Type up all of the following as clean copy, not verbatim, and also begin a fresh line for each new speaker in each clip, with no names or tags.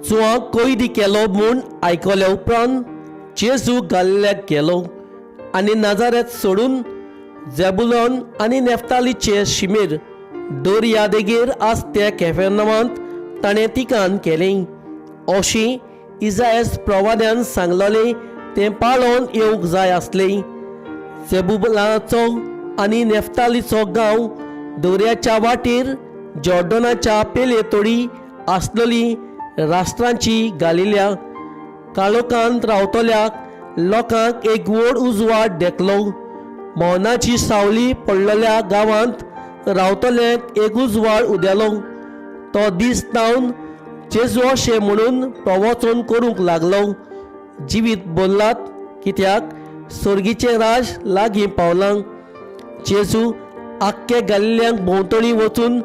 चुआक कैद केलो म्हूण आयकल्या उपरांत जेजू गलिल्याक गेलो आनी नाजारेत सोडून जेबुलोन आनी नेफ्तालीचे शिमेर दर्या देगेर आसत्या कफरनहूमांत ताणें तिकान केलें अशें इसायास प्रवाद्यान सांगलोलें तें पाळोवन येवंक जाय आसलें। जेबुलाचो आनी नेफ्तालीचो गांव दर्याच्या वाटेर जॉर्डनाच्या पेलेतोडी आसलेली राष्ट्रांची गालिल्या काळोखांत रावतल्या लोकांक एक व्हड उजवाड देखलो। मौनाची सावली पडलेल्या गांवांत रावतल्यांक एक उजवाड उदेलो। तो दीस जावन जेजू अशें म्हणून प्रवचन करूंक लागलो, जिवीत बोल्लात कित्याक सर्गीचें राज लागीं पावलां। जेजू आख्खे गलिल्यांक भोंवतणी वचून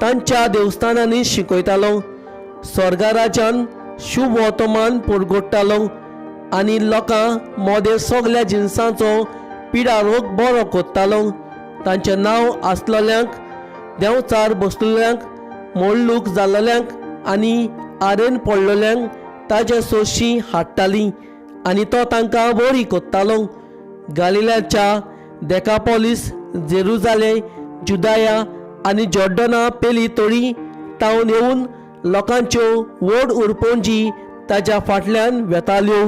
तांच्या देवस्थानांनी शिकयतालो, स्वर्गा राज्यान शुभ वर्तमान परगडटालो आनी लोकां मोदें सगल्या जिनसांचो पिडारोग बरो कोत्तालो। तांचें नांव आसलेल्यांक, देंवचार बसलेल्यांक, मोडलूक जाल्लेल्यांक आनी आरेन पडलेल्यांक ताचे सोशी हाडटालीं आनी तो तांकां बरी कोत्तालो। गालिल्याच्या देकापोलीस, जेरुजालेम, जुदाया आनी जॉर्डना पेली तोडी तावन येवन लोकांच्यो व्हड उरपोंजी ताच्या फाटल्यान वेताल्यो।